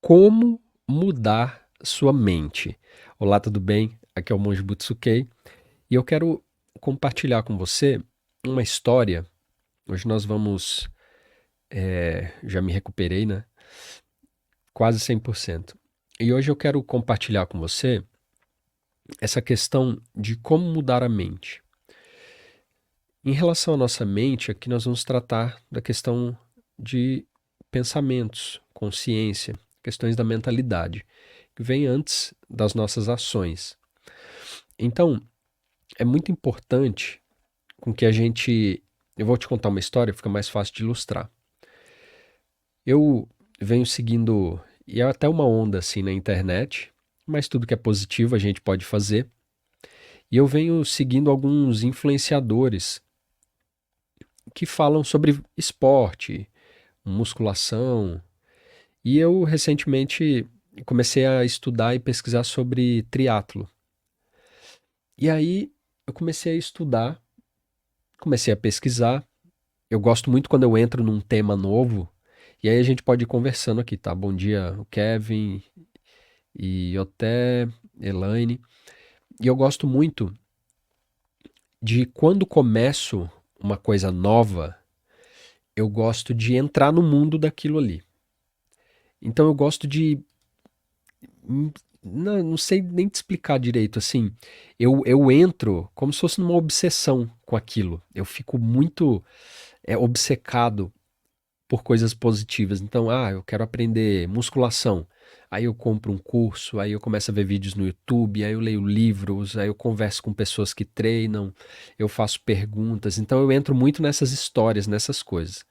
Como mudar sua mente? Olá, tudo bem? Aqui é o Monge Butsukei e eu quero compartilhar com você uma história. Hoje nós vamos, já me recuperei, né? Quase 100%. E hoje eu quero compartilhar com você essa questão de como mudar a mente. Em relação à nossa mente, aqui nós vamos tratar da questão de pensamentos, consciência, questões da mentalidade, que vem antes das nossas ações. Então, é muito importante com que a gente. Eu vou te contar uma história, fica mais fácil de ilustrar. Eu venho seguindo, e é até uma onda assim na internet, mas tudo que é positivo a gente pode fazer. E eu venho seguindo alguns influenciadores que falam sobre esporte, musculação. E eu recentemente comecei a estudar e pesquisar sobre triatlo. E aí eu comecei a estudar, comecei a pesquisar. Eu gosto muito quando eu entro num tema novo, e aí a gente pode ir conversando aqui, tá? Bom dia, o Kevin e até Elaine. E eu gosto muito de quando começo uma coisa nova, eu gosto de entrar no mundo daquilo ali. Então eu gosto de. Não sei nem te explicar direito, assim. Eu entro como se fosse numa obsessão com aquilo. Eu fico muito obcecado por coisas positivas. Então, eu quero aprender musculação. Aí eu compro um curso, aí eu começo a ver vídeos no YouTube, aí eu leio livros, aí eu converso com pessoas que treinam, eu faço perguntas. Então eu entro muito nessas histórias, nessas coisas.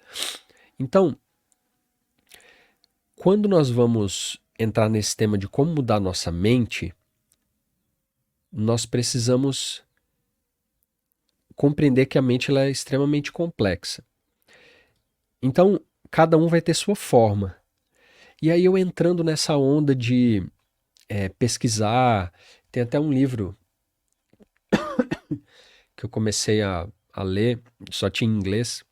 Então, quando nós vamos entrar nesse tema de como mudar nossa mente, nós precisamos compreender que a mente ela é extremamente complexa. Então, cada um vai ter sua forma. E aí eu entrando nessa onda de pesquisar. Tem até um livro que eu comecei a ler, só tinha em inglês.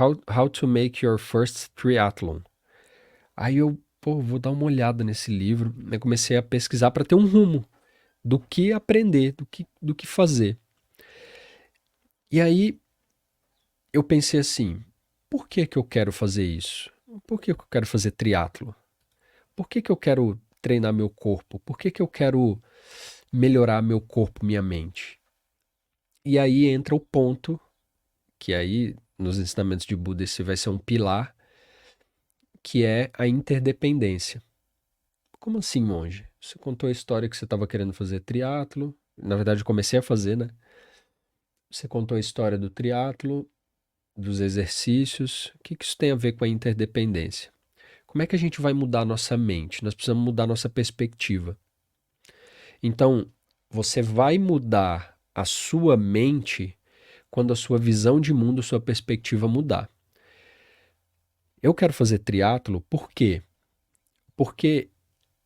How to Make Your First Triathlon. Aí eu, vou dar uma olhada nesse livro. Eu comecei a pesquisar para ter um rumo do que aprender, do que fazer. E aí eu pensei assim, por que que eu quero fazer isso? Por que que eu quero fazer triatlo? Por que que eu quero treinar meu corpo? Por que que eu quero melhorar meu corpo, minha mente? E aí entra o ponto, que aí nos ensinamentos de Buda esse vai ser um pilar, que é a interdependência. Como assim, monge? Você contou a história que você estava querendo fazer triatlo. Na verdade, eu comecei a fazer, né? Você contou a história do triatlo, dos exercícios. O que que isso tem a ver com a interdependência? Como é que a gente vai mudar a nossa mente? Nós precisamos mudar a nossa perspectiva. Então, você vai mudar a sua mente quando a sua visão de mundo, sua perspectiva mudar. Eu quero fazer triatlo por quê? Porque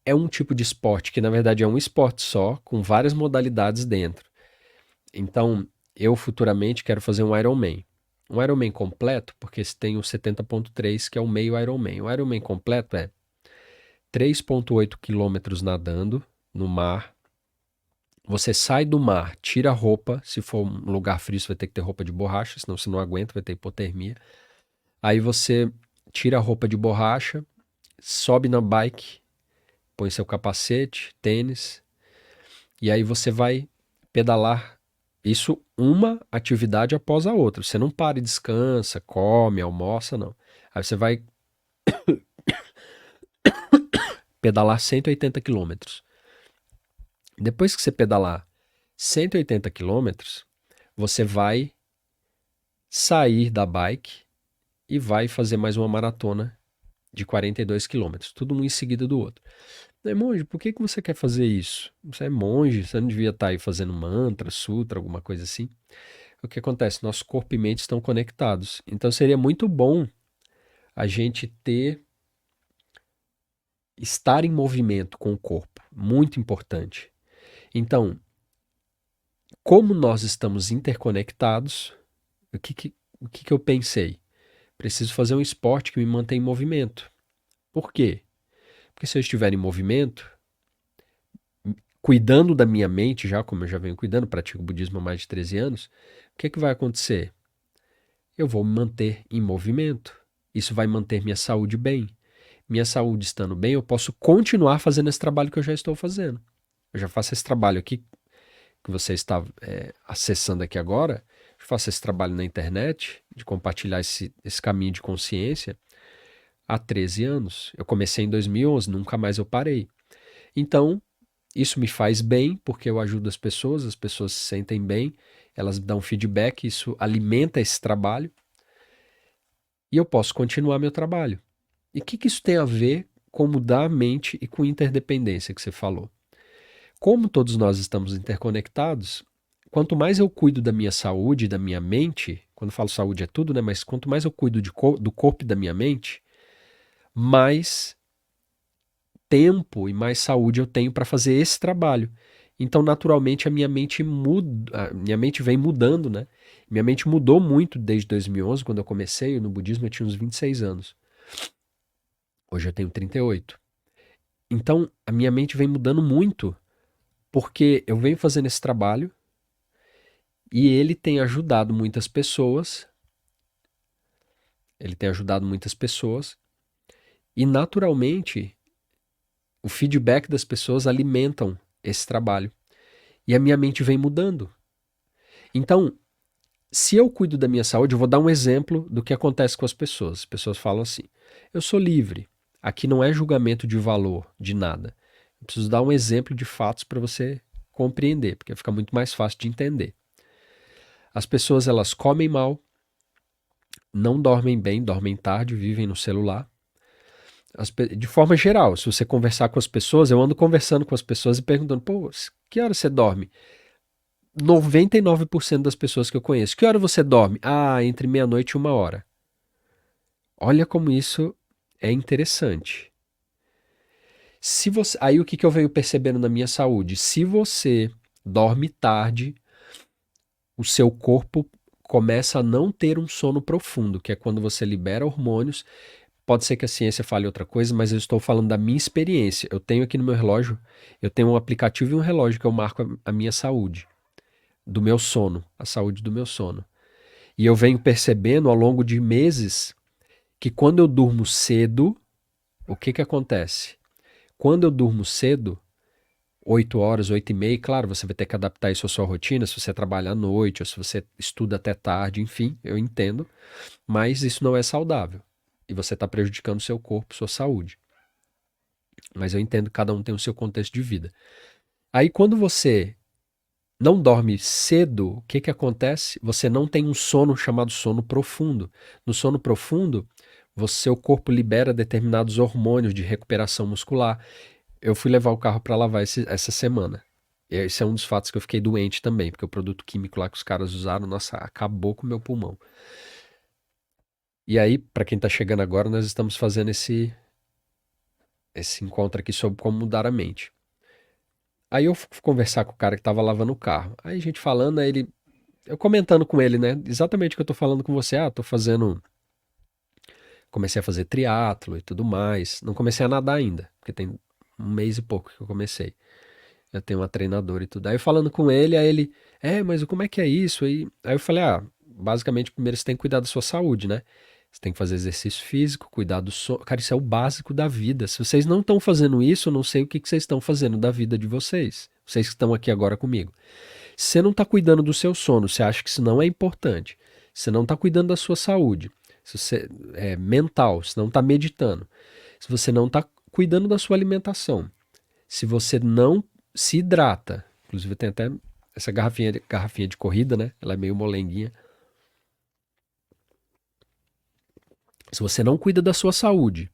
é um tipo de esporte que, na verdade, é um esporte só, com várias modalidades dentro. Então, eu futuramente quero fazer um Ironman. Um Ironman completo, porque tem o 70.3, que é o meio Ironman. O Ironman completo é 3,8 quilômetros nadando no mar. Você sai do mar, tira a roupa. Se for um lugar frio, você vai ter que ter roupa de borracha, senão você não aguenta, vai ter hipotermia. Aí você tira a roupa de borracha, sobe na bike, põe seu capacete, tênis, e aí você vai pedalar. Isso uma atividade após a outra. Você não para e descansa, come, almoça, não. Aí você vai pedalar 180 quilômetros. Depois que você pedalar 180 quilômetros, você vai sair da bike e vai fazer mais uma maratona de 42 quilômetros, tudo um em seguida do outro. Monge, por que que você quer fazer isso? Você é monge, você não devia estar aí fazendo mantra, sutra, alguma coisa assim. O que acontece? Nosso corpo e mente estão conectados. Então seria muito bom a gente estar em movimento com o corpo. Muito importante. Então, como nós estamos interconectados, o que que eu pensei? Preciso fazer um esporte que me mantenha em movimento. Por quê? Porque se eu estiver em movimento, cuidando da minha mente, já como eu já venho cuidando, pratico budismo há mais de 13 anos, o que vai acontecer? Eu vou me manter em movimento. Isso vai manter minha saúde bem. Minha saúde estando bem, eu posso continuar fazendo esse trabalho que eu já estou fazendo. Eu já faço esse trabalho aqui, que você está acessando aqui agora, eu faço esse trabalho na internet, de compartilhar esse caminho de consciência, há 13 anos. Eu comecei em 2011, nunca mais eu parei. Então, isso me faz bem, porque eu ajudo as pessoas se sentem bem, elas dão feedback, isso alimenta esse trabalho, e eu posso continuar meu trabalho. E o que isso tem a ver com mudar a mente e com interdependência que você falou? Como todos nós estamos interconectados, quanto mais eu cuido da minha saúde, da minha mente, quando falo saúde é tudo, né? Mas quanto mais eu cuido do corpo e da minha mente, mais tempo e mais saúde eu tenho para fazer esse trabalho. Então, naturalmente, a minha mente muda, a minha mente vem mudando, né? Minha mente mudou muito desde 2011, quando eu comecei no budismo, eu tinha uns 26 anos. Hoje eu tenho 38. Então, a minha mente vem mudando muito, porque eu venho fazendo esse trabalho e ele tem ajudado muitas pessoas. Ele tem ajudado muitas pessoas e, naturalmente, o feedback das pessoas alimentam esse trabalho. E a minha mente vem mudando. Então, se eu cuido da minha saúde, eu vou dar um exemplo do que acontece com as pessoas. As pessoas falam assim: eu sou livre. Aqui não é julgamento de valor, de nada. Eu preciso dar um exemplo de fatos para você compreender, porque fica muito mais fácil de entender. As pessoas, elas comem mal, não dormem bem, dormem tarde, vivem no celular. De forma geral, se você conversar com as pessoas, eu ando conversando com as pessoas e perguntando: pô, que hora você dorme? 99% das pessoas que eu conheço: que hora você dorme? Ah, entre meia-noite e 1 hora. Olha como isso é interessante. Aí o que eu venho percebendo na minha saúde? Se você dorme tarde, o seu corpo começa a não ter um sono profundo, que é quando você libera hormônios. Pode ser que a ciência fale outra coisa, mas eu estou falando da minha experiência. Eu tenho aqui no meu relógio, eu tenho um aplicativo e um relógio que eu marco a minha saúde, do meu sono, a saúde do meu sono. E eu venho percebendo ao longo de meses que quando eu durmo cedo, o que acontece? Quando eu durmo cedo, 8 horas, 8h30, claro, você vai ter que adaptar isso à sua rotina, se você trabalha à noite, ou se você estuda até tarde, enfim, eu entendo, mas isso não é saudável. E você está prejudicando o seu corpo, sua saúde. Mas eu entendo que cada um tem o seu contexto de vida. Aí quando você não dorme cedo, o que acontece? Você não tem um sono chamado sono profundo. No sono profundo, seu corpo libera determinados hormônios de recuperação muscular. Eu fui levar o carro para lavar essa semana. Esse é um dos fatos que eu fiquei doente também, porque o produto químico lá que os caras usaram, nossa, acabou com o meu pulmão. E aí, para quem tá chegando agora, nós estamos fazendo esse encontro aqui sobre como mudar a mente. Aí eu fui conversar com o cara que tava lavando o carro. Aí a gente falando, eu comentando com ele, né? Exatamente o que eu tô falando com você. Comecei a fazer triatlo e tudo mais. Não comecei a nadar ainda, porque tem 1 mês e pouco que eu comecei. Eu tenho uma treinadora e tudo. Aí falando com ele, aí ele, mas como é que é isso? Aí eu falei, basicamente primeiro você tem que cuidar da sua saúde, né? Você tem que fazer exercício físico, cuidar do sono. Cara, isso é o básico da vida. Se vocês não estão fazendo isso, eu não sei o que vocês estão fazendo da vida de vocês. Vocês que estão aqui agora comigo. Se você não está cuidando do seu sono, você acha que isso não é importante. Se você não está cuidando da sua saúde, se você é mental, se não está meditando, se você não está cuidando da sua alimentação, se você não se hidrata, inclusive tem até essa garrafinha de corrida, né? Ela é meio molenguinha. Se você não cuida da sua saúde,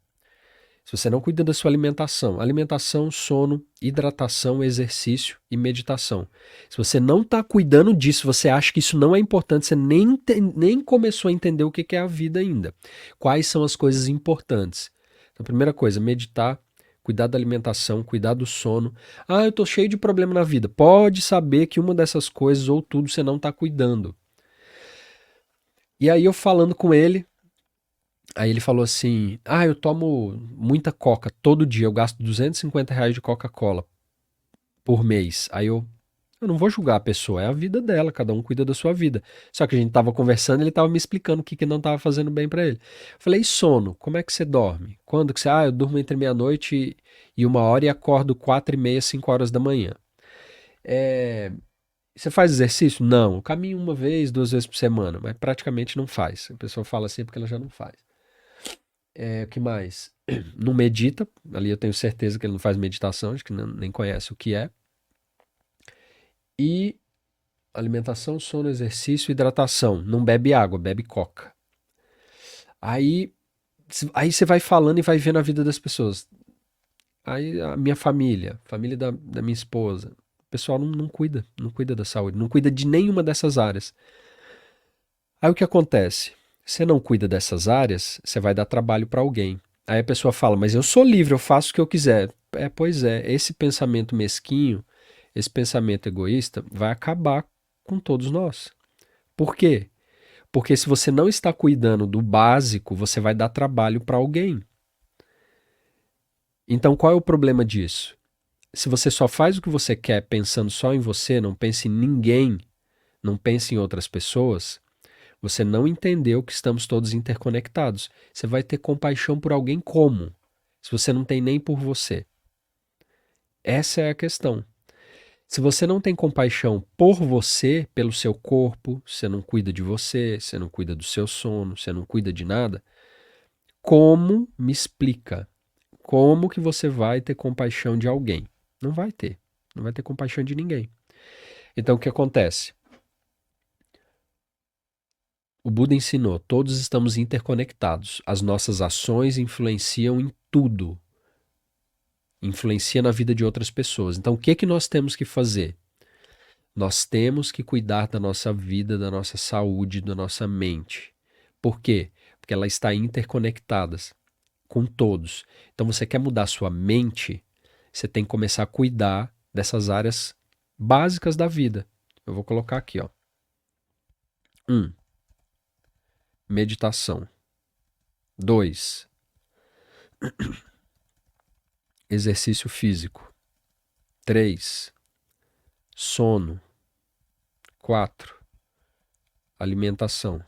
se você não cuida da sua alimentação, sono, hidratação, exercício e meditação. Se você não está cuidando disso, você acha que isso não é importante, você nem começou a entender o que é a vida ainda. Quais são as coisas importantes? Então, primeira coisa, meditar, cuidar da alimentação, cuidar do sono. Eu estou cheio de problema na vida. Pode saber que uma dessas coisas ou tudo você não está cuidando. E aí eu falando com ele, Aí ele falou assim: ah, eu tomo muita Coca todo dia, eu gasto R$ 250 de Coca-Cola por mês. Eu não vou julgar a pessoa, é a vida dela, cada um cuida da sua vida. Só que a gente tava conversando, ele tava me explicando o que que não tava fazendo bem pra ele. Eu falei, e sono, como é que você dorme? Quando que você, eu durmo entre meia-noite e 1 hora e acordo 4h30, 5 horas da manhã. É, você faz exercício? Não, eu caminho uma vez, 2 vezes por semana, mas praticamente não faz. A pessoa fala assim porque ela já não faz. O que mais? Não medita, ali eu tenho certeza que ele não faz meditação, acho que nem conhece o que é. E alimentação, sono, exercício, hidratação. Não bebe água, bebe coca. Aí, aí você vai falando e vai vendo a vida das pessoas. Aí a minha família, família da minha esposa, o pessoal não cuida, não cuida da saúde, não cuida de nenhuma dessas áreas. Aí o que acontece? Você não cuida dessas áreas, você vai dar trabalho para alguém. Aí a pessoa fala, mas eu sou livre, eu faço o que eu quiser. Pois é, esse pensamento mesquinho, esse pensamento egoísta vai acabar com todos nós. Por quê? Porque se você não está cuidando do básico, você vai dar trabalho para alguém. Então qual é o problema disso? Se você só faz o que você quer pensando só em você, não pense em ninguém, não pense em outras pessoas, você não entendeu que estamos todos interconectados. Você vai ter compaixão por alguém como? Se você não tem nem por você. Essa é a questão. Se você não tem compaixão por você, pelo seu corpo, você não cuida de você, você não cuida do seu sono, você não cuida de nada, como me explica? Como que você vai ter compaixão de alguém? Não vai ter. Não vai ter compaixão de ninguém. Então o que acontece? O Buda ensinou, todos estamos interconectados. As nossas ações influenciam em tudo. Influencia na vida de outras pessoas. Então o que que nós temos que fazer? Nós temos que cuidar da nossa vida, da nossa saúde, da nossa mente. Por quê? Porque ela está interconectada com todos. Então você quer mudar sua mente, você tem que começar a cuidar dessas áreas básicas da vida. Eu vou colocar aqui, ó. 1. Meditação. 2. Exercício físico. 3. Sono. 4. Alimentação.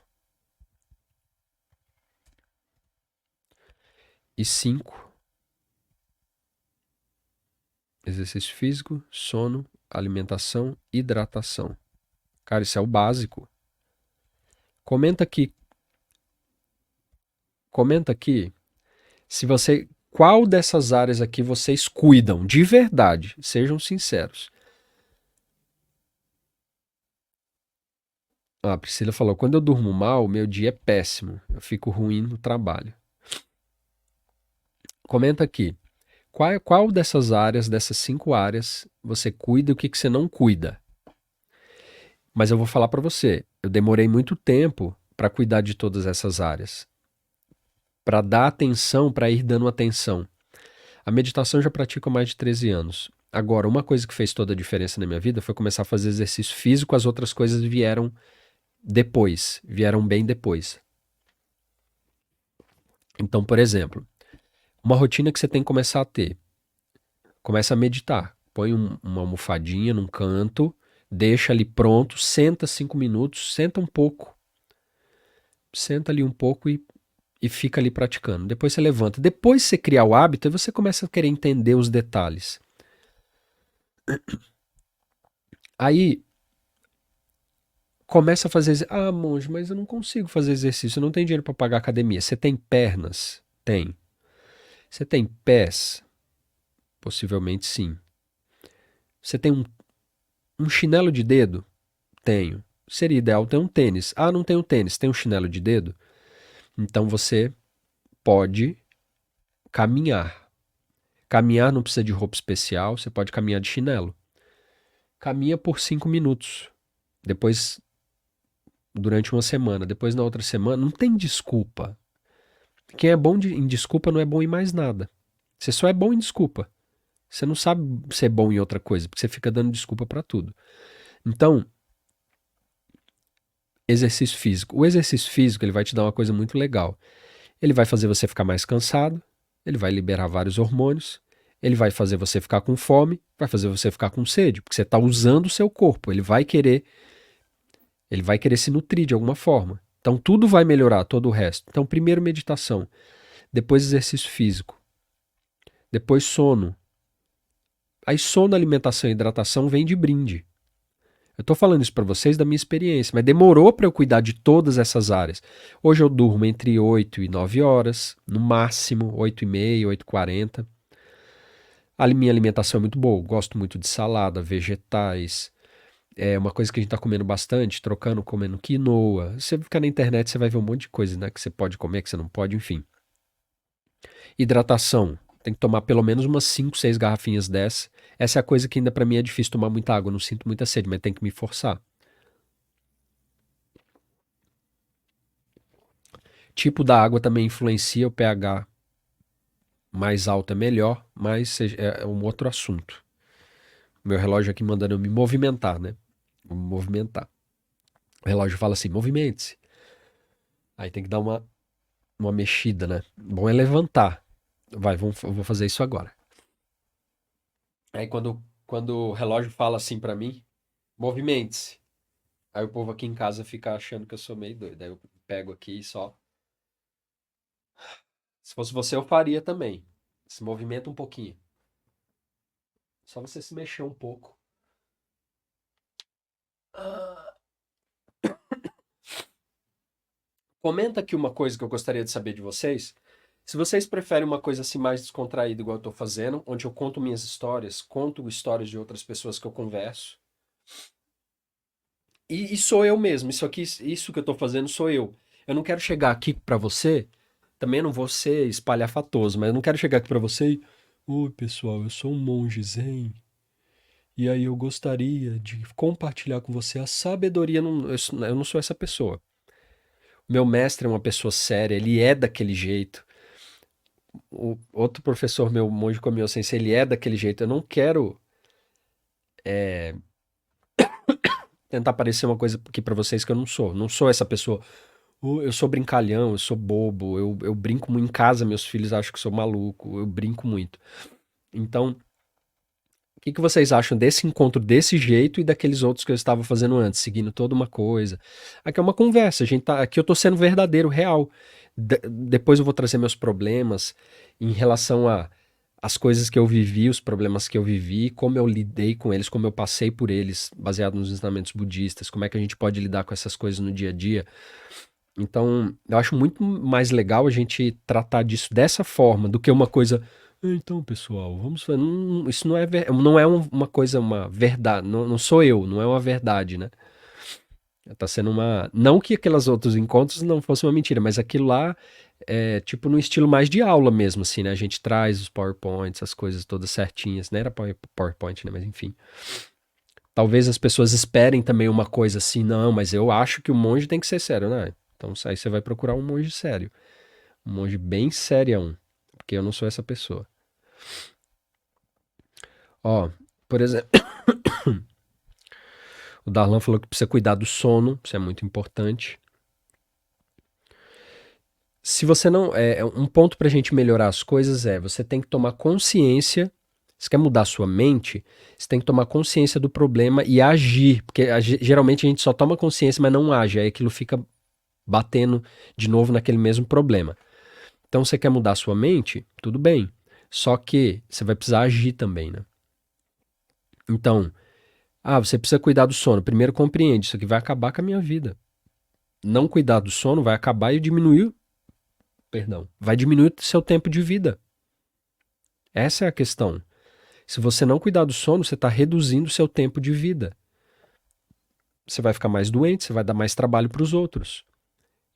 E 5. Exercício físico, sono, alimentação, hidratação. Cara, isso é o básico. Comenta aqui, comenta aqui se você, qual dessas áreas aqui vocês cuidam de verdade, sejam sinceros. A Priscila falou, quando eu durmo mal, meu dia é péssimo, eu fico ruim no trabalho. Comenta aqui, qual dessas áreas, dessas 5 áreas, você cuida e o que que você não cuida? Mas eu vou falar para você, eu demorei muito tempo para cuidar de todas essas áreas, para dar atenção, para ir dando atenção. A meditação eu já pratico há mais de 13 anos. Agora, uma coisa que fez toda a diferença na minha vida foi começar a fazer exercício físico, as outras coisas vieram depois, vieram bem depois. Então, por exemplo, uma rotina que você tem que começar a ter. Começa a meditar. Põe uma almofadinha num canto, deixa ali pronto, senta 5 minutos, senta um pouco. Senta ali um pouco e fica ali praticando. Depois você levanta. Depois você criar o hábito, aí você começa a querer entender os detalhes. Aí começa a fazer. Ah, monge, mas eu não consigo fazer exercício, eu não tenho dinheiro para pagar academia. Você tem pernas? Tem. Você tem pés? Possivelmente sim. Você tem um chinelo de dedo? Tenho. Seria ideal ter um tênis. Ah, não tenho tênis, tem um chinelo de dedo? Então você pode caminhar. Caminhar não precisa de roupa especial, você pode caminhar de chinelo. Caminha por 5 minutos. Depois, durante uma semana. Depois, na outra semana, não tem desculpa. Quem é bom em desculpa não é bom em mais nada. Você só é bom em desculpa. Você não sabe ser bom em outra coisa, porque você fica dando desculpa pra tudo. Então, exercício físico. O exercício físico ele vai te dar uma coisa muito legal. Ele vai fazer você ficar mais cansado, ele vai liberar vários hormônios, ele vai fazer você ficar com fome, vai fazer você ficar com sede, porque você está usando o seu corpo, ele vai querer se nutrir de alguma forma. Então tudo vai melhorar, todo o resto. Então primeiro meditação, depois exercício físico, depois sono. Aí sono, alimentação e hidratação vem de brinde. Eu tô falando isso pra vocês da minha experiência, mas demorou pra eu cuidar de todas essas áreas. Hoje eu durmo entre 8 e 9 horas, no máximo 8 e meia, 8h40. A minha alimentação é muito boa, eu gosto muito de salada, vegetais. É uma coisa que a gente tá comendo bastante, trocando, comendo quinoa. Você ficar na internet, você vai ver um monte de coisa, né, que você pode comer, que você não pode, enfim. Hidratação. Tem que tomar pelo menos umas 5, 6 garrafinhas dessa. Essa é a coisa que ainda pra mim é difícil tomar muita água. Eu não sinto muita sede, mas tem que me forçar. Tipo da água também influencia o pH. Mais alto é melhor, mas é um outro assunto. Meu relógio aqui mandando eu me movimentar, né? Vou me movimentar. O relógio fala assim, movimente-se. Aí tem que dar uma mexida, né? Bom é levantar. Vai, eu vou fazer isso agora. Aí quando o relógio fala assim pra mim, movimente-se. Aí o povo aqui em casa fica achando que eu sou meio doido. Aí eu pego aqui e só. Se fosse você, eu faria também. Se movimenta um pouquinho. Só você se mexer um pouco. Ah, comenta aqui uma coisa que eu gostaria de saber de vocês. Se vocês preferem uma coisa assim mais descontraída, igual eu tô fazendo, onde eu conto minhas histórias, conto histórias de outras pessoas que eu converso. E sou eu mesmo. Isso que eu tô fazendo sou eu. Eu não quero chegar aqui pra você, também não vou ser espalhafatoso, mas eu não quero chegar aqui pra você e. Oi, pessoal, eu sou um monge zen. E aí eu gostaria de compartilhar com você a sabedoria. Eu não sou essa pessoa. O meu mestre é uma pessoa séria, ele é daquele jeito. O outro professor meu, monge Komio Sensei, ele é daquele jeito. Eu não quero tentar parecer uma coisa aqui pra vocês que eu não sou. Não sou essa pessoa. Eu sou brincalhão, eu sou bobo, eu brinco muito em casa, meus filhos acham que sou maluco, eu brinco muito. Então, o que que vocês acham desse encontro desse jeito e daqueles outros que eu estava fazendo antes, seguindo toda uma coisa? Aqui é uma conversa, aqui eu tô sendo verdadeiro, real. Depois eu vou trazer meus problemas em relação a as coisas que eu vivi, os problemas que eu vivi, como eu lidei com eles, como eu passei por eles, baseado nos ensinamentos budistas, como é que a gente pode lidar com essas coisas no dia a dia. Então, eu acho muito mais legal a gente tratar disso dessa forma do que uma coisa. Então, pessoal, vamos fazer. Isso não é, não é uma coisa, uma verdade. Não, não sou eu, não é uma verdade, né? Tá sendo uma. Não que aqueles outros encontros não fossem uma mentira, mas aquilo lá é tipo no estilo mais de aula mesmo, assim, né? A gente traz os PowerPoints, as coisas todas certinhas. Não era PowerPoint, né? Mas enfim. Talvez as pessoas esperem também uma coisa assim, não, mas eu acho que o monge tem que ser sério, né? Então aí você vai procurar um monge sério. Um monge bem serião. Porque eu não sou essa pessoa. Ó, por exemplo, o Darlan falou que precisa cuidar do sono, isso é muito importante. Se você não. Um ponto pra gente melhorar as coisas é você tem que tomar consciência. Se quer mudar a sua mente, você tem que tomar consciência do problema e agir. Porque geralmente a gente só toma consciência, mas não age. Aí aquilo fica batendo de novo naquele mesmo problema. Então você quer mudar a sua mente? Tudo bem. Só que você vai precisar agir também, né? Então, você precisa cuidar do sono. Primeiro compreende, isso aqui vai acabar com a minha vida. Não cuidar do sono vai acabar e diminuir, perdão, vai diminuir o seu tempo de vida. Essa é a questão. Se você não cuidar do sono, você está reduzindo o seu tempo de vida. Você vai ficar mais doente, você vai dar mais trabalho para os outros.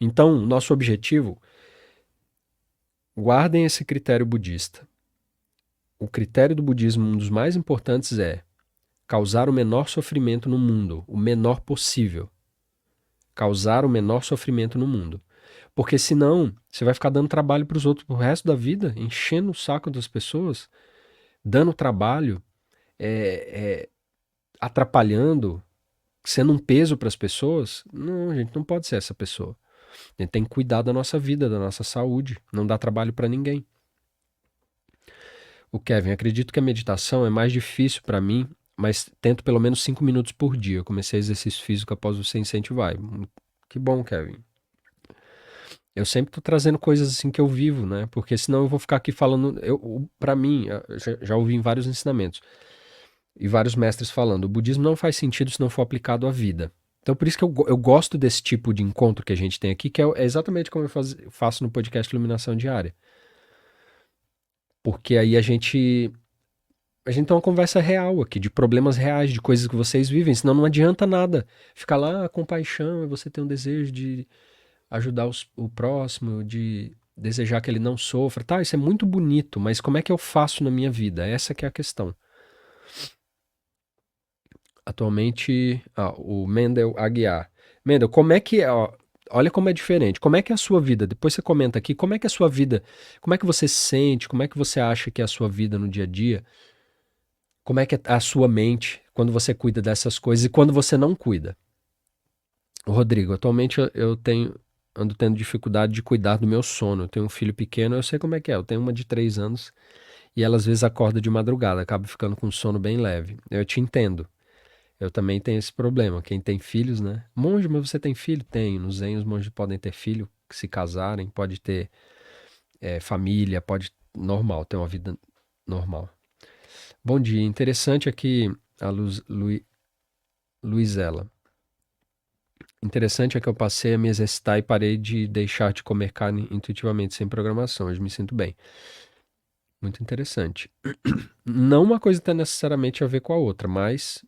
Então, nosso objetivo, guardem esse critério budista. O critério do budismo, um dos mais importantes é causar o menor sofrimento no mundo, o menor possível. Causar o menor sofrimento no mundo. Porque senão, você vai ficar dando trabalho para os outros pro resto da vida, enchendo o saco das pessoas, dando trabalho, atrapalhando, sendo um peso para as pessoas. Não, gente, não pode ser essa pessoa. A gente tem que cuidar da nossa vida, da nossa saúde, não dá trabalho para ninguém. O Kevin, acredito que a meditação é mais difícil para mim, mas tento pelo menos 5 minutos por dia. Eu comecei exercício físico após você incentivar. Que bom, Kevin. Eu sempre tô trazendo coisas assim que eu vivo, né? Porque senão eu vou ficar aqui falando. Para mim, eu já ouvi em vários ensinamentos e vários mestres falando: o budismo não faz sentido se não for aplicado à vida. Então, por isso que eu gosto desse tipo de encontro que a gente tem aqui, que é exatamente como eu faço no podcast Iluminação Diária. Porque aí a gente tem uma conversa real aqui, de problemas reais, de coisas que vocês vivem, senão não adianta nada. Ficar lá com paixão e você ter um desejo de ajudar o próximo, de desejar que ele não sofra. Tá, isso é muito bonito, mas como é que eu faço na minha vida? Essa que é a questão. Atualmente, o Mendel Aguiar. Mendel, como é que olha como é diferente. Como é que é a sua vida? Depois você comenta aqui, como é que é a sua vida? Como é que você se sente? Como é que você acha que é a sua vida no dia a dia? Como é que é a sua mente quando você cuida dessas coisas e quando você não cuida? Rodrigo, atualmente ando tendo dificuldade de cuidar do meu sono. Eu tenho um filho pequeno, eu sei como é que é. Eu tenho uma de 3 anos e ela às vezes acorda de madrugada, acaba ficando com um sono bem leve. Eu te entendo. Eu também tenho esse problema. Quem tem filhos, né? Monge, mas você tem filho? Tenho. No Zen, os monges podem ter filho, se casarem, pode ter família, pode. Normal, ter uma vida normal. Bom dia. Interessante aqui a Luizela. Interessante é que eu passei a me exercitar e parei de deixar de comer carne intuitivamente, sem programação. Hoje me sinto bem. Muito interessante. Não uma coisa tem necessariamente a ver com a outra, mas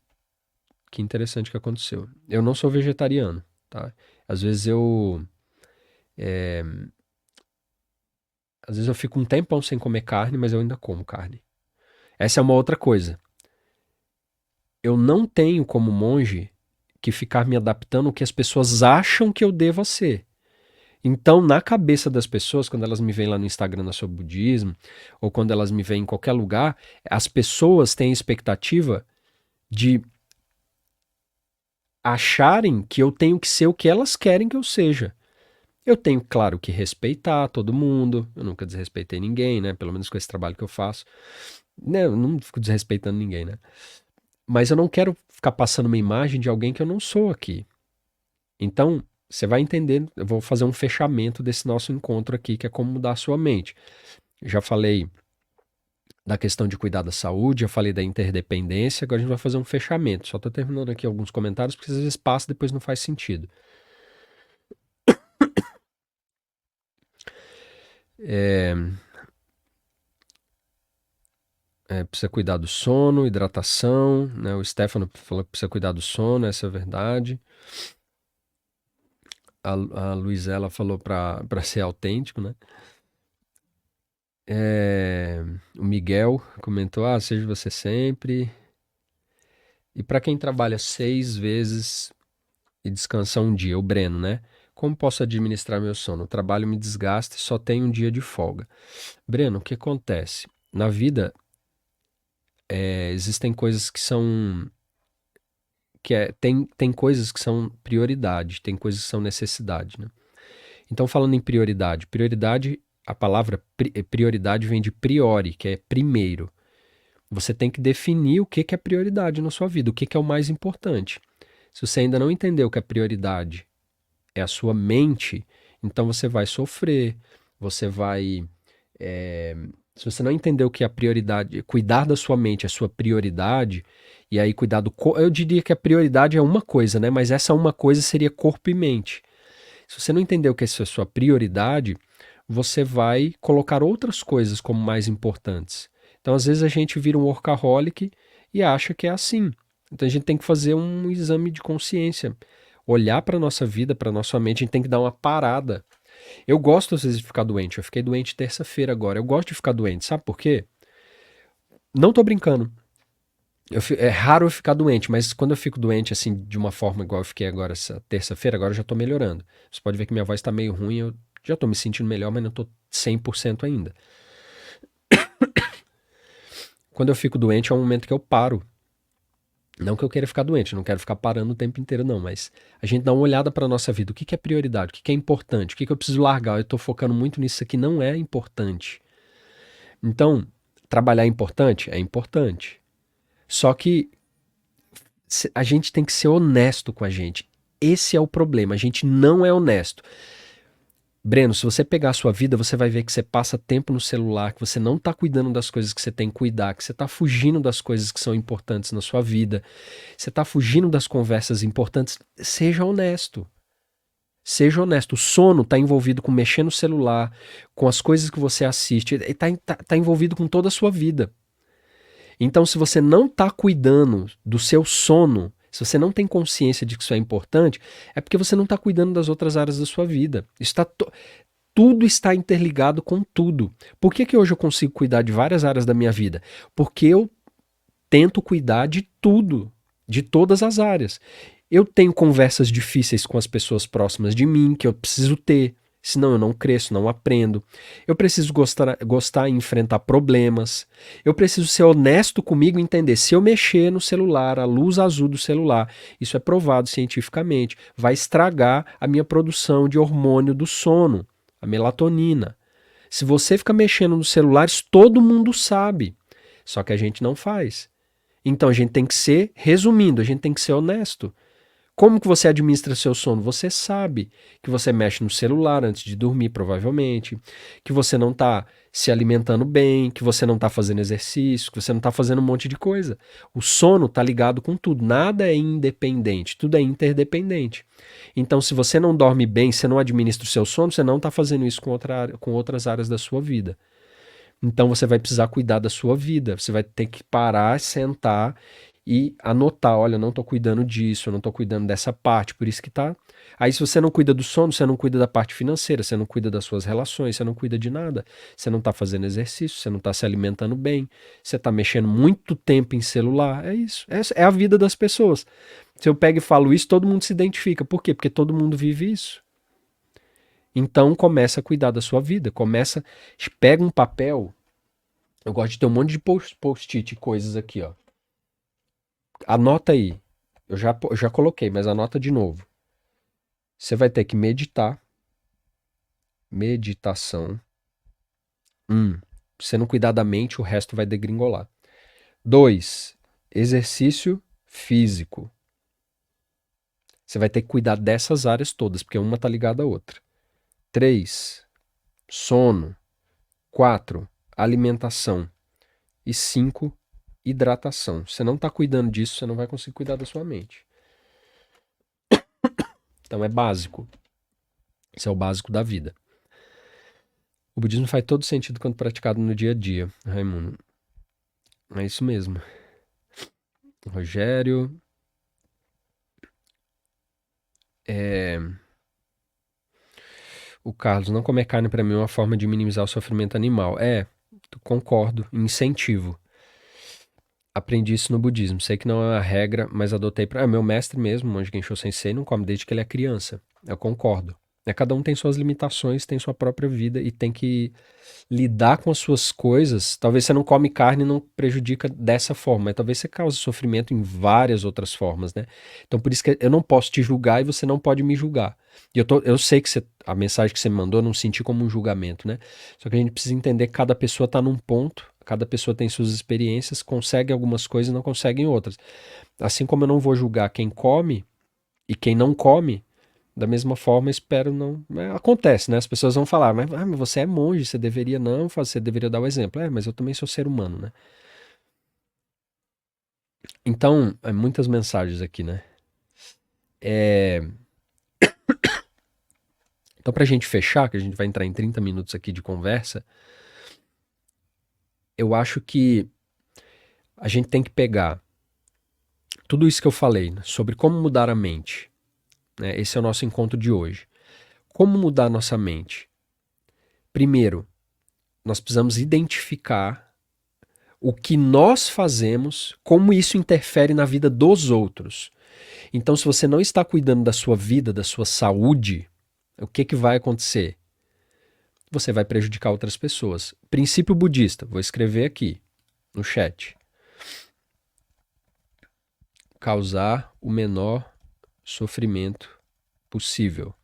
que interessante que aconteceu. Eu não sou vegetariano, tá? Às vezes eu. é, Às vezes eu fico um tempão sem comer carne, mas eu ainda como carne. Essa é uma outra coisa. Eu não tenho como monge que ficar me adaptando ao que as pessoas acham que eu devo ser. Então, na cabeça das pessoas, quando elas me veem lá no Instagram sobre budismo, ou quando elas me veem em qualquer lugar, as pessoas têm expectativa de acharem que eu tenho que ser o que elas querem que eu seja. Eu tenho, claro, que respeitar todo mundo, eu nunca desrespeitei ninguém, né? Pelo menos com esse trabalho que eu faço. Né? Eu não fico desrespeitando ninguém, né? Mas eu não quero ficar passando uma imagem de alguém que eu não sou aqui. Então, você vai entender, eu vou fazer um fechamento desse nosso encontro aqui, que é como mudar a sua mente. Já falei da questão de cuidar da saúde, já falei da interdependência, agora a gente vai fazer um fechamento. Só estou terminando aqui alguns comentários, porque às vezes passa e depois não faz sentido. Precisa cuidar do sono, hidratação, né? O Stefano falou que precisa cuidar do sono, essa é a verdade. A Luizela falou para ser autêntico, né? O Miguel comentou: seja você sempre. E para quem trabalha 6 vezes e descansa um dia, o Breno, né? Como posso administrar meu sono? O trabalho me desgasta e só tenho um dia de folga. Breno, o que acontece? Na vida, existem coisas que são. Tem coisas que são prioridade, tem coisas que são necessidade, né? Então, falando em prioridade, a palavra prioridade vem de priori, que é primeiro. Você tem que definir o que é prioridade na sua vida, o que é o mais importante. Se você ainda não entendeu que a prioridade é a sua mente, então você vai sofrer, você vai. Se você não entendeu que a prioridade, cuidar da sua mente é a sua prioridade, e aí cuidar do corpo. Eu diria que a prioridade é uma coisa, né? Mas essa uma coisa seria corpo e mente. Se você não entendeu que essa é a sua prioridade, você vai colocar outras coisas como mais importantes. Então, às vezes, a gente vira um workaholic e acha que é assim. Então, a gente tem que fazer um exame de consciência. Olhar para a nossa vida, para a nossa mente, a gente tem que dar uma parada. Eu gosto, às vezes, de ficar doente. Eu fiquei doente terça-feira agora. Eu gosto de ficar doente. Sabe por quê? Não tô brincando. É raro eu ficar doente, mas quando eu fico doente, assim, de uma forma igual eu fiquei agora essa terça-feira, agora eu já tô melhorando. Você pode ver que minha voz tá meio ruim, eu já tô me sentindo melhor, mas não tô 100% ainda. Quando eu fico doente é um momento que eu paro. Não que eu queira ficar doente, eu não quero ficar parando o tempo inteiro, não, mas a gente dá uma olhada para a nossa vida. O que que é prioridade? O que que é importante? O que que eu preciso largar? Eu estou focando muito nisso aqui, não é importante. Então, trabalhar é importante? É importante. Só que a gente tem que ser honesto com a gente. Esse é o problema, a gente não é honesto. Breno, se você pegar a sua vida, você vai ver que você passa tempo no celular, que você não está cuidando das coisas que você tem que cuidar, que você está fugindo das coisas que são importantes na sua vida, você está fugindo das conversas importantes. Seja honesto. Seja honesto. O sono está envolvido com mexer no celular, com as coisas que você assiste, está envolvido com toda a sua vida. Então, se você não está cuidando do seu sono, se você não tem consciência de que isso é importante, é porque você não está cuidando das outras áreas da sua vida. Tudo está interligado com tudo. Por que que hoje eu consigo cuidar de várias áreas da minha vida? Porque eu tento cuidar de tudo, de todas as áreas. Eu tenho conversas difíceis com as pessoas próximas de mim, que eu preciso ter, senão eu não cresço, não aprendo. Eu preciso gostar e enfrentar problemas. Eu preciso ser honesto comigo e entender, se eu mexer no celular, a luz azul do celular, isso é provado cientificamente, vai estragar a minha produção de hormônio do sono, a melatonina. Se você fica mexendo nos celulares, todo mundo sabe, só que a gente não faz. Então a gente tem que ser, resumindo, a gente tem que ser honesto. Como que você administra seu sono? Você sabe que você mexe no celular antes de dormir, provavelmente, que você não está se alimentando bem, que você não está fazendo exercício, que você não está fazendo um monte de coisa. O sono está ligado com tudo, nada é independente, tudo é interdependente. Então, se você não dorme bem, você não administra o seu sono, você não está fazendo isso com outras áreas da sua vida. Então você vai precisar cuidar da sua vida. Você vai ter que parar, sentar e anotar, olha, eu não estou cuidando disso, eu não estou cuidando dessa parte, por isso que tá. Aí se você não cuida do sono, você não cuida da parte financeira, você não cuida das suas relações, você não cuida de nada. Você não está fazendo exercício, você não está se alimentando bem, você está mexendo muito tempo em celular. É isso. Essa é a vida das pessoas. Se eu pego e falo isso, todo mundo se identifica. Por quê? Porque todo mundo vive isso. Então começa a cuidar da sua vida, pega um papel. Eu gosto de ter um monte de post-it coisas aqui, ó. Anota aí. Eu já coloquei, mas anota de novo. Você vai ter que meditar. Meditação. Se você não cuidar da mente, o resto vai degringolar. 2. Exercício físico. Você vai ter que cuidar dessas áreas todas, porque uma tá ligada à outra. 3. Sono. 4. Alimentação. E 5. Hidratação. Você não está cuidando disso, você não vai conseguir cuidar da sua mente. Então é básico. Isso é o básico da vida. O budismo faz todo sentido quando praticado no dia a dia, Raimundo. É isso mesmo. Rogério. O Carlos, não comer carne para mim é uma forma de minimizar o sofrimento animal. Concordo. Incentivo. Aprendi isso no budismo. Sei que não é uma regra, mas adotei para. Meu mestre mesmo, Monge Gensho Sensei, não come desde que ele é criança. Eu concordo. Cada um tem suas limitações, tem sua própria vida e tem que lidar com as suas coisas. Talvez você não come carne e não prejudica dessa forma, mas talvez você cause sofrimento em várias outras formas, né? Então por isso que eu não posso te julgar e você não pode me julgar. E eu sei que a mensagem que você me mandou eu não senti como um julgamento, né? Só que a gente precisa entender que cada pessoa está num ponto, cada pessoa tem suas experiências, consegue algumas coisas e não consegue em outras. Assim como eu não vou julgar quem come e quem não come, da mesma forma, espero não. Acontece, né? As pessoas vão falar, mas você é monge, você deveria não fazer, você deveria dar o exemplo. Mas eu também sou ser humano, né? Então, muitas mensagens aqui, né? Então, pra gente fechar, que a gente vai entrar em 30 minutos aqui de conversa, eu acho que a gente tem que pegar tudo isso que eu falei, né, sobre como mudar a mente. Né? Esse é o nosso encontro de hoje. Como mudar a nossa mente? Primeiro, nós precisamos identificar o que nós fazemos, como isso interfere na vida dos outros. Então, se você não está cuidando da sua vida, da sua saúde, o que vai acontecer? Você vai prejudicar outras pessoas. Princípio budista, vou escrever aqui no chat. causar o menor sofrimento possível.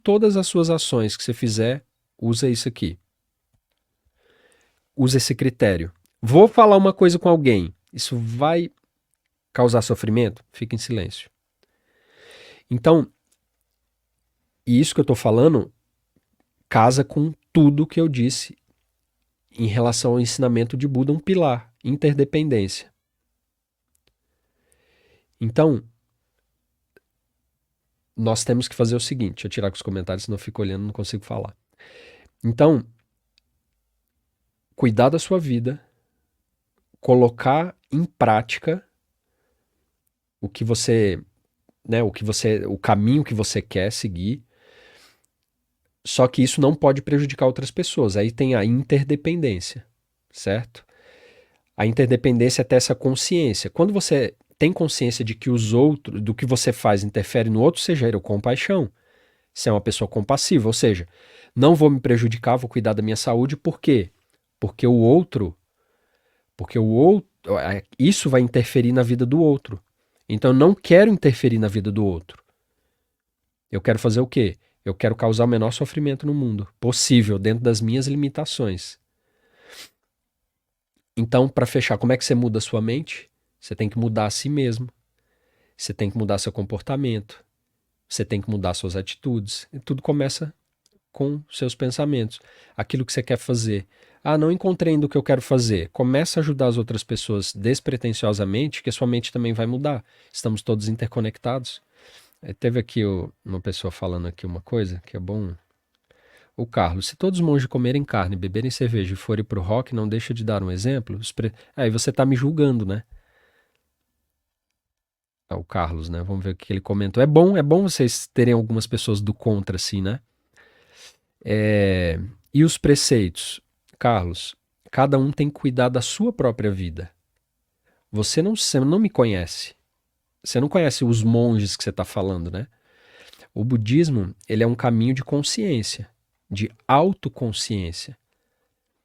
Todas as suas ações que você fizer, usa isso aqui. Usa esse critério. Vou falar uma coisa com alguém, isso vai causar sofrimento? Fica em silêncio. Então, isso que eu estou falando casa com tudo que eu disse em relação ao ensinamento de Buda, um pilar, interdependência. Então, nós temos que fazer o seguinte, deixa eu tirar com os comentários, senão eu fico olhando e não consigo falar. Então, cuidar da sua vida, colocar em prática o caminho que você quer seguir, só que isso não pode prejudicar outras pessoas. Aí tem a interdependência, certo? A interdependência é ter essa consciência. Quando você tem consciência de que os outros, do que você faz, interfere no outro, você gera compaixão. Você é uma pessoa compassiva, ou seja, não vou me prejudicar, vou cuidar da minha saúde, por quê? Porque o outro, isso vai interferir na vida do outro. Então eu não quero interferir na vida do outro. Eu quero fazer o quê? Eu quero causar o menor sofrimento no mundo possível, dentro das minhas limitações. Então, para fechar, como é que você muda a sua mente? Você tem que mudar a si mesmo. Você tem que mudar seu comportamento. Você tem que mudar suas atitudes. E tudo começa com seus pensamentos. Aquilo que você quer fazer. Ah, não encontrei ainda o que eu quero fazer. Começa a ajudar as outras pessoas despretensiosamente, que a sua mente também vai mudar. Estamos todos interconectados. Teve aqui uma pessoa falando aqui uma coisa que é bom. O Carlos, se todos os monges comerem carne, beberem cerveja e forem pro rock, não deixa de dar um exemplo? Aí você tá me julgando, né? O Carlos, né? Vamos ver o que ele comentou. É bom vocês terem algumas pessoas do contra, assim, né? E os preceitos? Carlos, cada um tem que cuidar da sua própria vida. Você não me conhece. Você não conhece os monges que você está falando, né? O budismo, ele é um caminho de consciência, de autoconsciência.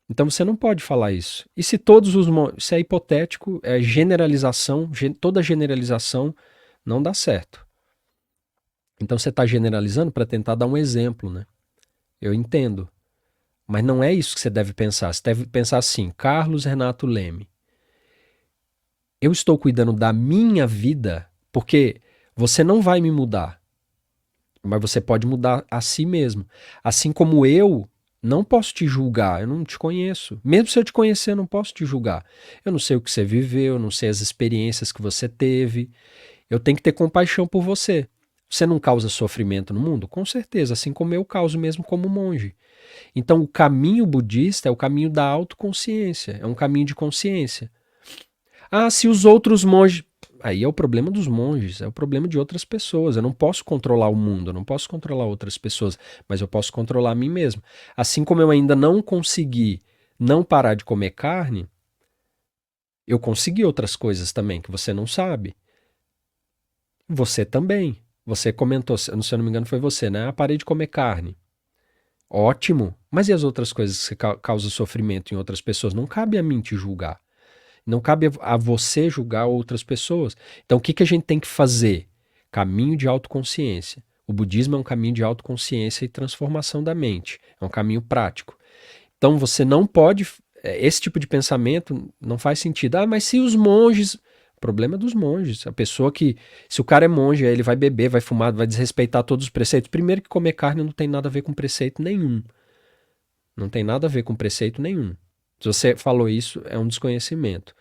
Então você não pode falar isso. E se todos os monges... Isso é hipotético, é generalização, toda generalização não dá certo. Então você está generalizando para tentar dar um exemplo, né? Eu entendo. Mas não é isso que você deve pensar. Você deve pensar assim, Carlos Renato Leme. Eu estou cuidando da minha vida porque você não vai me mudar. Mas você pode mudar a si mesmo. Assim como eu não posso te julgar, eu não te conheço. Mesmo se eu te conhecer, eu não posso te julgar. Eu não sei o que você viveu, eu não sei as experiências que você teve. Eu tenho que ter compaixão por você. Você não causa sofrimento no mundo? Com certeza, assim como eu causo mesmo como monge. Então o caminho budista é o caminho da autoconsciência, é um caminho de consciência. Ah, se os outros monges... Aí é o problema dos monges, é o problema de outras pessoas. Eu não posso controlar o mundo, eu não posso controlar outras pessoas, mas eu posso controlar a mim mesmo. Assim como eu ainda não consegui não parar de comer carne, eu consegui outras coisas também que você não sabe. Você também. Você comentou, se eu não me engano foi você, né? Ah, parei de comer carne. Ótimo. Mas e as outras coisas que causam sofrimento em outras pessoas? Não cabe a mim te julgar. Não cabe a você julgar outras pessoas. Então, o que a gente tem que fazer? Caminho de autoconsciência. O budismo é um caminho de autoconsciência e transformação da mente. É um caminho prático. Então, você não pode... Esse tipo de pensamento não faz sentido. Ah, mas se os monges... O problema é dos monges. A pessoa que... Se o cara é monge, aí ele vai beber, vai fumar, vai desrespeitar todos os preceitos. Primeiro que comer carne não tem nada a ver com preceito nenhum. Não tem nada a ver com preceito nenhum. Se você falou isso, é um desconhecimento.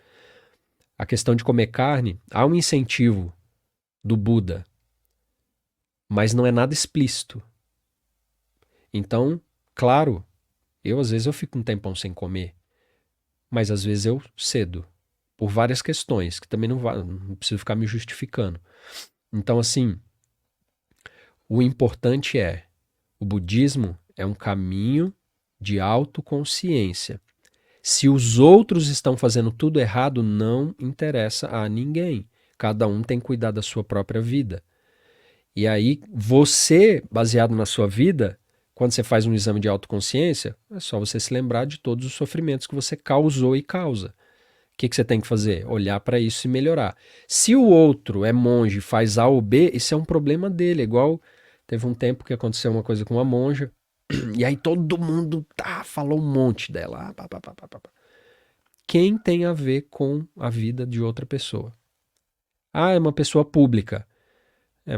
A questão de comer carne, há um incentivo do Buda, mas não é nada explícito. Então, claro, às vezes eu fico um tempão sem comer, mas às vezes eu cedo, por várias questões, que também não preciso ficar me justificando. Então, assim, o importante o budismo é um caminho de autoconsciência. Se os outros estão fazendo tudo errado, não interessa a ninguém. Cada um tem que cuidar da sua própria vida. E aí, você, baseado na sua vida, quando você faz um exame de autoconsciência, é só você se lembrar de todos os sofrimentos que você causou e causa. que você tem que fazer? Olhar para isso e melhorar. Se o outro é monge e faz A ou B, isso é um problema dele. É igual teve um tempo que aconteceu uma coisa com uma monja, e aí todo mundo falou um monte dela. Pá, pá, pá, pá, pá. Quem tem a ver com a vida de outra pessoa? Ah, é uma pessoa pública.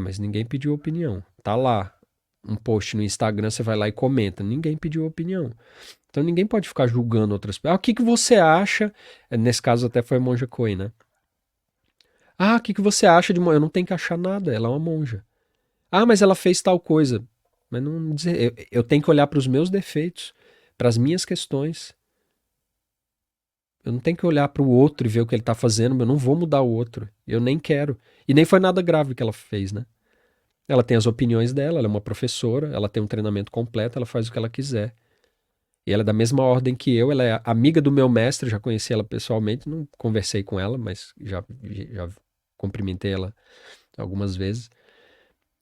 Mas ninguém pediu opinião. Tá lá um post no Instagram, você vai lá e comenta. Ninguém pediu opinião. Então ninguém pode ficar julgando outras pessoas. Ah, o que você acha? Nesse caso até foi a monja Coen, né? Ah, o que você acha de monja? Eu não tenho que achar nada, ela é uma monja. Ah, mas ela fez tal coisa. Mas não dizer, eu tenho que olhar para os meus defeitos, para as minhas questões. Eu não tenho que olhar para o outro e ver o que ele está fazendo, eu não vou mudar o outro. Eu nem quero. E nem foi nada grave que ela fez, né? Ela tem as opiniões dela, ela é uma professora, ela tem um treinamento completo, ela faz o que ela quiser. E ela é da mesma ordem que eu, ela é amiga do meu mestre, já conheci ela pessoalmente, não conversei com ela, mas já cumprimentei ela algumas vezes.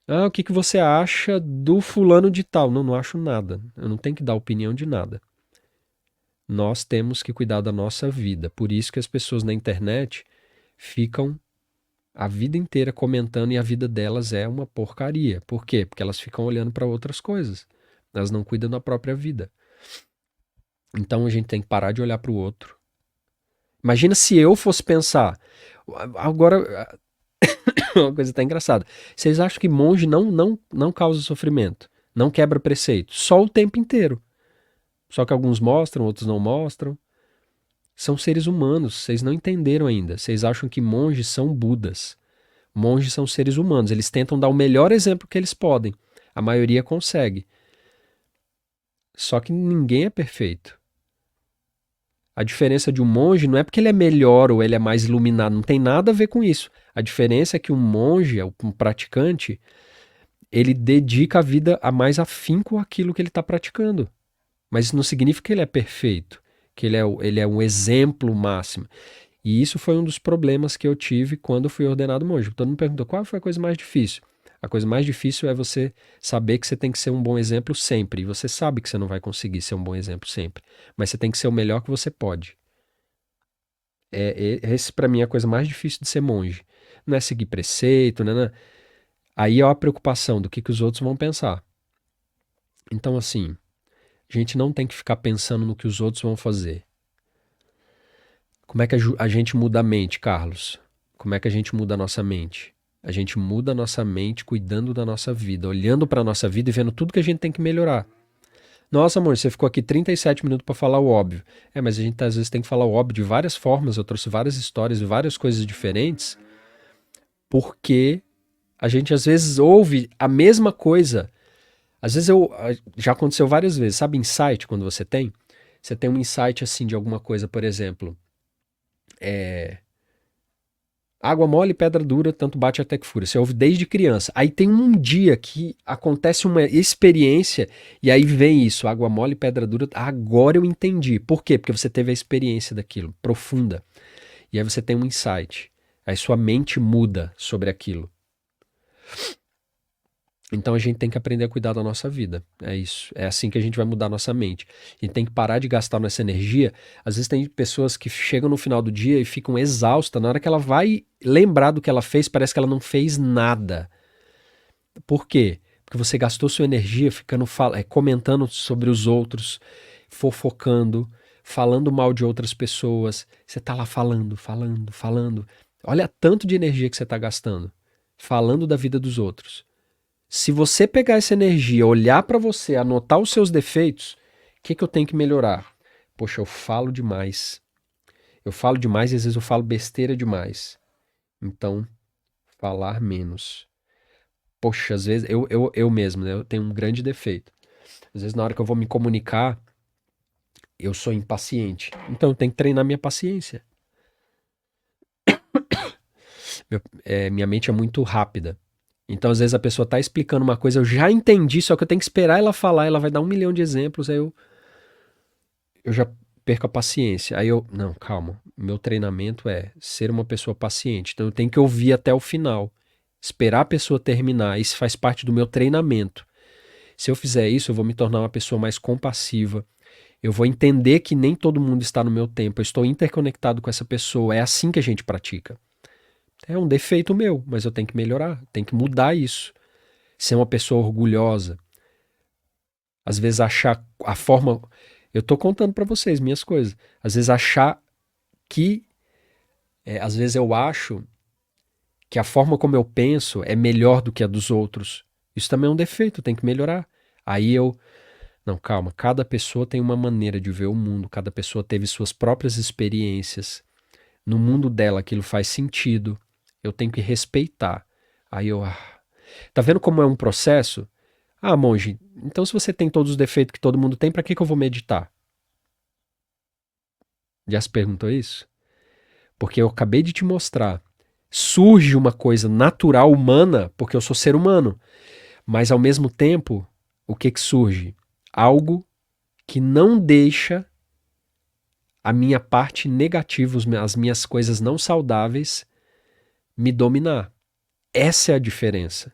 Ah, o que você acha do fulano de tal? Não, não acho nada. Eu não tenho que dar opinião de nada. Nós temos que cuidar da nossa vida. Por isso que as pessoas na internet ficam a vida inteira comentando e a vida delas é uma porcaria. Por quê? Porque elas ficam olhando para outras coisas. Elas não cuidam da própria vida. Então a gente tem que parar de olhar para o outro. Imagina se eu fosse pensar. Agora, uma coisa até engraçada. Vocês acham que monge não causa sofrimento? Não quebra preceito? Só o tempo inteiro. Só que alguns mostram, outros não mostram. São seres humanos, vocês não entenderam ainda. Vocês acham que monges são budas. Monges são seres humanos, eles tentam dar o melhor exemplo que eles podem. A maioria consegue. Só que ninguém é perfeito. A diferença de um monge não é porque ele é melhor ou ele é mais iluminado, não tem nada a ver com isso. A diferença é que um monge, um praticante, ele dedica a vida a mais afinco àquilo que ele está praticando. Mas isso não significa que ele é perfeito, que ele é um exemplo máximo. E isso foi um dos problemas que eu tive quando eu fui ordenado monge. Todo mundo perguntou qual foi a coisa mais difícil. A coisa mais difícil é você saber que você tem que ser um bom exemplo sempre. E você sabe que você não vai conseguir ser um bom exemplo sempre. Mas você tem que ser o melhor que você pode. Esse para mim é a coisa mais difícil de ser monge. Não é seguir preceito, né? Aí é a preocupação do que os outros vão pensar. Então assim, a gente não tem que ficar pensando no que os outros vão fazer. Como é que a gente muda a mente, Carlos? Como é que a gente muda a nossa mente? A gente muda a nossa mente cuidando da nossa vida, olhando para a nossa vida e vendo tudo que a gente tem que melhorar. Nossa, amor, você ficou aqui 37 minutos para falar o óbvio. Mas a gente às vezes tem que falar o óbvio de várias formas. Eu trouxe várias histórias e várias coisas diferentes, porque a gente às vezes ouve a mesma coisa. Às vezes já aconteceu várias vezes. Sabe insight quando você tem? Você tem um insight assim de alguma coisa, por exemplo. Água mole, pedra dura, tanto bate até que fura. Você ouve desde criança. Aí tem um dia que acontece uma experiência e aí vem isso, água mole, pedra dura. Agora eu entendi. Por quê? Porque você teve a experiência daquilo, profunda. E aí você tem um insight. Aí sua mente muda sobre aquilo. Então a gente tem que aprender a cuidar da nossa vida. É isso. É assim que a gente vai mudar a nossa mente. A gente tem que parar de gastar nossa energia. Às vezes tem pessoas que chegam no final do dia e ficam exaustas. Na hora que ela vai lembrar do que ela fez, parece que ela não fez nada. Por quê? Porque você gastou sua energia ficando comentando sobre os outros, fofocando, falando mal de outras pessoas. Você tá lá falando. Olha tanto de energia que você tá gastando. Falando da vida dos outros. Se você pegar essa energia, olhar para você, anotar os seus defeitos, o que eu tenho que melhorar? Poxa, eu falo demais. Eu falo demais e às vezes eu falo besteira demais. Então, falar menos. Poxa, às vezes eu mesmo, né, eu tenho um grande defeito. Às vezes na hora que eu vou me comunicar, eu sou impaciente. Então eu tenho que treinar minha paciência. Minha mente é muito rápida. Então, às vezes, a pessoa tá explicando uma coisa, eu já entendi, só que eu tenho que esperar ela falar, ela vai dar 1 milhão de exemplos, aí eu já perco a paciência. Aí não, calma, meu treinamento é ser uma pessoa paciente, então eu tenho que ouvir até o final, esperar a pessoa terminar, isso faz parte do meu treinamento. Se eu fizer isso, eu vou me tornar uma pessoa mais compassiva, Eu vou entender que nem todo mundo está no meu tempo. Eu estou interconectado com essa pessoa. É assim que a gente pratica. É um defeito meu, mas eu tenho que melhorar. Tenho que mudar isso. Ser uma pessoa orgulhosa. Às vezes achar a forma... Eu estou contando para vocês minhas coisas. Às vezes achar que... às vezes eu acho que a forma como eu penso é melhor do que a dos outros. Isso também é um defeito, tem que melhorar. Aí eu... Não, calma. Cada pessoa tem uma maneira de ver o mundo. Cada pessoa teve suas próprias experiências. No mundo dela aquilo faz sentido. Eu tenho que respeitar. Aí eu... Tá vendo como é um processo? Ah, monge, então se você tem todos os defeitos que todo mundo tem, pra que eu vou meditar? Já se perguntou isso? Porque eu acabei de te mostrar. Surge uma coisa natural humana, porque eu sou ser humano. Mas ao mesmo tempo, o que surge? Algo que não deixa a minha parte negativa, as minhas coisas não saudáveis me dominar. Essa é a diferença.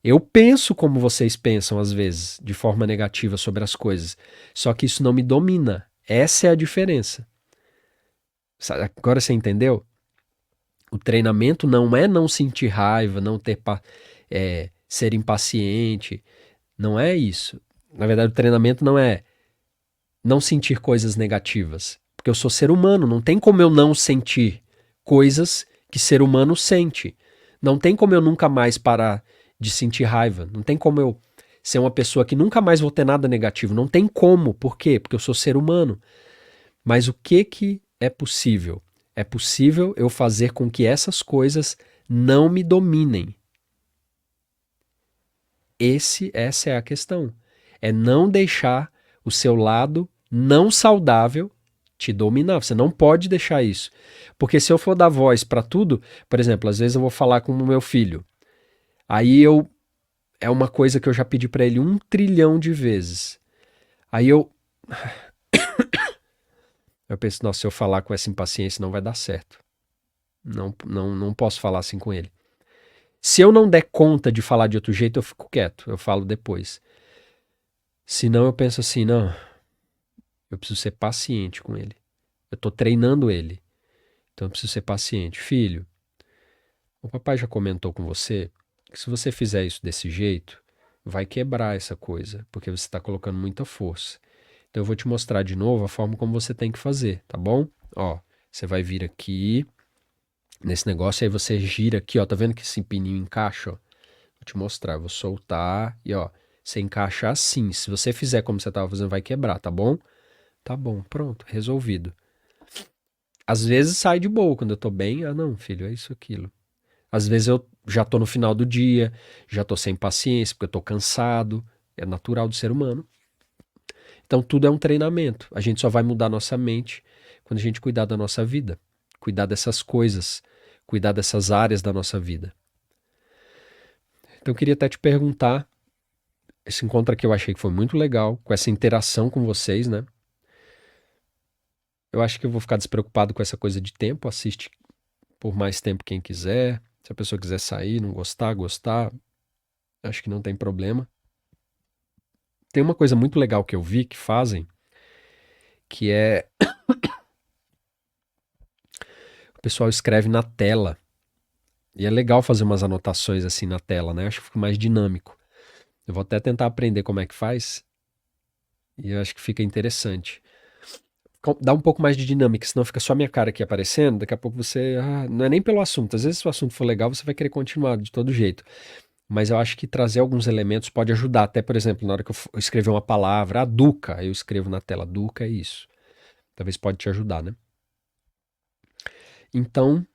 Eu penso como vocês pensam às vezes, de forma negativa sobre as coisas. Só que isso não me domina. Essa é a diferença. Agora você entendeu? O treinamento não é não sentir raiva, não ter ser impaciente. Não é isso. Na verdade, o treinamento não é não sentir coisas negativas. Porque eu sou ser humano, não tem como eu não sentir coisas que ser humano sente. Não tem como eu nunca mais parar de sentir raiva. Não tem como eu ser uma pessoa que nunca mais vou ter nada negativo. Não tem como. Por quê? Porque eu sou ser humano. Mas o que é possível? É possível eu fazer com que essas coisas não me dominem. Essa é a questão. É não deixar o seu lado não saudável te dominar. Você não pode deixar isso. Porque se eu for dar voz para tudo, por exemplo, às vezes eu vou falar com o meu filho. Aí é uma coisa que eu já pedi para ele 1 trilhão de vezes. Aí eu penso, nossa, se eu falar com essa impaciência não vai dar certo. Não posso falar assim com ele. Se eu não der conta de falar de outro jeito, eu fico quieto, eu falo depois. Senão eu penso assim, não, eu preciso ser paciente com ele. Eu tô treinando ele, então eu preciso ser paciente. Filho, o papai já comentou com você que se você fizer isso desse jeito, vai quebrar essa coisa, porque você está colocando muita força. Então eu vou te mostrar de novo a forma como você tem que fazer, tá bom? Ó, você vai vir aqui nesse negócio, aí você gira aqui, ó, tá vendo que esse pininho encaixa, ó? Vou te mostrar, vou soltar e ó, você encaixa assim. Se você fizer como você estava fazendo, vai quebrar, tá bom? Tá bom, pronto, resolvido. Às vezes sai de boa quando eu tô bem, ah não, filho, é isso, aquilo. Às vezes eu já tô no final do dia, já tô sem paciência, porque eu tô cansado, é natural do ser humano. Então tudo é um treinamento. A gente só vai mudar nossa mente quando a gente cuidar da nossa vida, cuidar dessas coisas, cuidar dessas áreas da nossa vida. Então eu queria até te perguntar, esse encontro aqui eu achei que foi muito legal, com essa interação com vocês, né? Eu acho que eu vou ficar despreocupado com essa coisa de tempo, assiste por mais tempo quem quiser. Se a pessoa quiser sair, não gostar, gostar, acho que não tem problema. Tem uma coisa muito legal que eu vi que fazem, que é o pessoal escreve na tela. E é legal fazer umas anotações assim na tela, né? Acho que fica mais dinâmico. Eu vou até tentar aprender como é que faz. E eu acho que fica interessante. Dá um pouco mais de dinâmica, senão fica só minha cara aqui aparecendo. Daqui a pouco você. Não é nem pelo assunto. Às vezes, se o assunto for legal, você vai querer continuar de todo jeito. Mas eu acho que trazer alguns elementos pode ajudar. Até, por exemplo, na hora que eu escrever uma palavra, a Duca, eu escrevo na tela, Duca é isso. Talvez pode te ajudar, né? Então,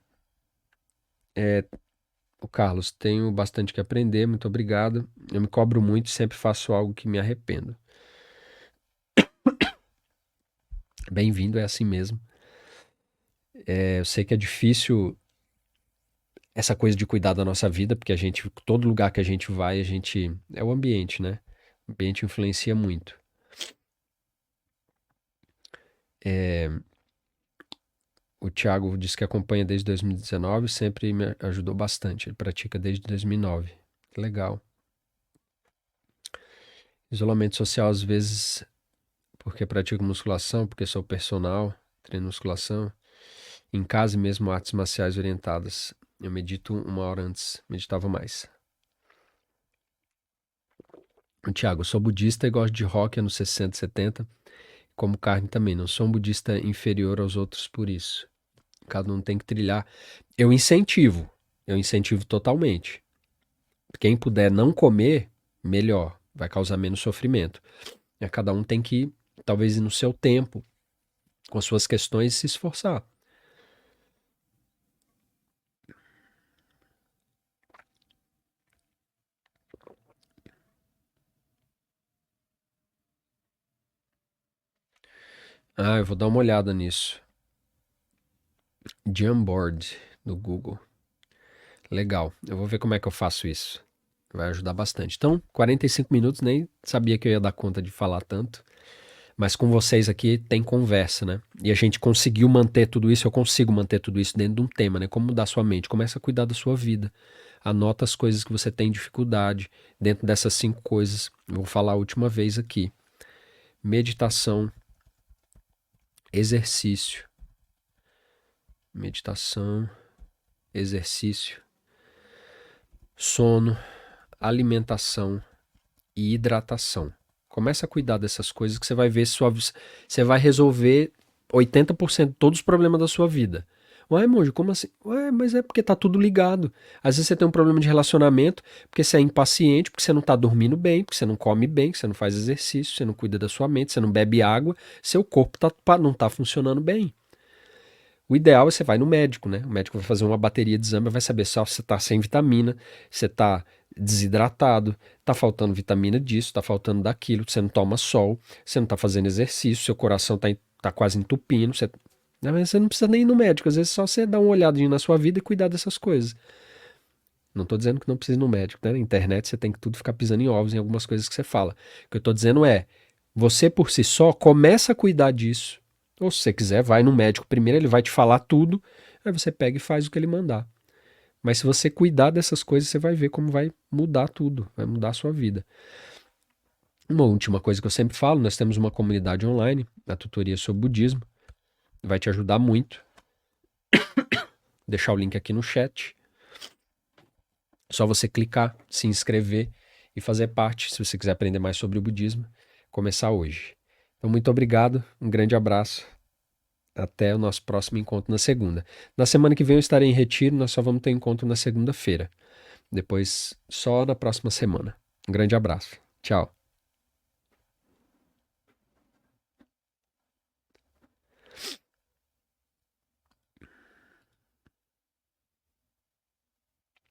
o Carlos, tenho bastante que aprender, muito obrigado. Eu me cobro muito e sempre faço algo que me arrependo. Bem-vindo, é assim mesmo. Eu sei que é difícil essa coisa de cuidar da nossa vida, porque a gente, todo lugar que a gente vai, a gente. É o ambiente, né? O ambiente influencia muito. O Thiago disse que acompanha desde 2019, sempre me ajudou bastante. Ele pratica desde 2009. Legal. Isolamento social, às vezes, Porque pratico musculação, porque sou personal, treino musculação. Em casa mesmo, artes marciais orientadas. Eu medito 1 hora antes, meditava mais. Tiago, eu sou budista e gosto de rock anos 60, 70. Como carne também. Não sou um budista inferior aos outros por isso. Cada um tem que trilhar. Eu incentivo totalmente. Quem puder não comer, melhor. Vai causar menos sofrimento. Cada um tem que, talvez, ir no seu tempo, com as suas questões, se esforçar. Eu vou dar uma olhada nisso. Jamboard, do Google. Legal. Eu vou ver como é que eu faço isso. Vai ajudar bastante. Então, 45 minutos, nem sabia que eu ia dar conta de falar tanto. Mas com vocês aqui tem conversa, né? E a gente conseguiu manter tudo isso, eu consigo manter tudo isso dentro de um tema, né? Como mudar sua mente? Começa a cuidar da sua vida. Anota as coisas que você tem dificuldade dentro dessas 5 coisas. Eu vou falar a última vez aqui. Meditação, exercício. Meditação, exercício, sono, alimentação e hidratação. Começa a cuidar dessas coisas que você vai ver você vai resolver 80% de todos os problemas da sua vida. Ué, monge, como assim? Ué, mas é porque tá tudo ligado. Às vezes você tem um problema de relacionamento, porque você é impaciente, porque você não tá dormindo bem, porque você não come bem, porque você não faz exercício, você não cuida da sua mente, você não bebe água, seu corpo não tá funcionando bem. O ideal é você vai no médico, né? O médico vai fazer uma bateria de exame, vai saber se você tá sem vitamina, você tá desidratado, tá faltando vitamina disso, tá faltando daquilo, você não toma sol, você não tá fazendo exercício, seu coração tá quase entupindo, você não precisa nem ir no médico, às vezes é só você dar uma olhadinha na sua vida e cuidar dessas coisas. Não tô dizendo que não precisa ir no médico, né? Na internet você tem que tudo ficar pisando em ovos em algumas coisas que você fala. O que eu tô dizendo é, você por si só começa a cuidar disso. Ou se você quiser, vai no médico primeiro, ele vai te falar tudo, aí você pega e faz o que ele mandar. Mas se você cuidar dessas coisas, você vai ver como vai mudar tudo, vai mudar a sua vida. Uma última coisa que eu sempre falo, nós temos uma comunidade online, a tutoria sobre budismo, vai te ajudar muito. Vou deixar o link aqui no chat. Só você clicar, se inscrever e fazer parte, se você quiser aprender mais sobre o budismo, começar hoje. Então, muito obrigado, um grande abraço. Até o nosso próximo encontro na segunda. Na semana que vem eu estarei em retiro, nós só vamos ter encontro na segunda-feira. Depois, só na próxima semana. Um grande abraço. Tchau.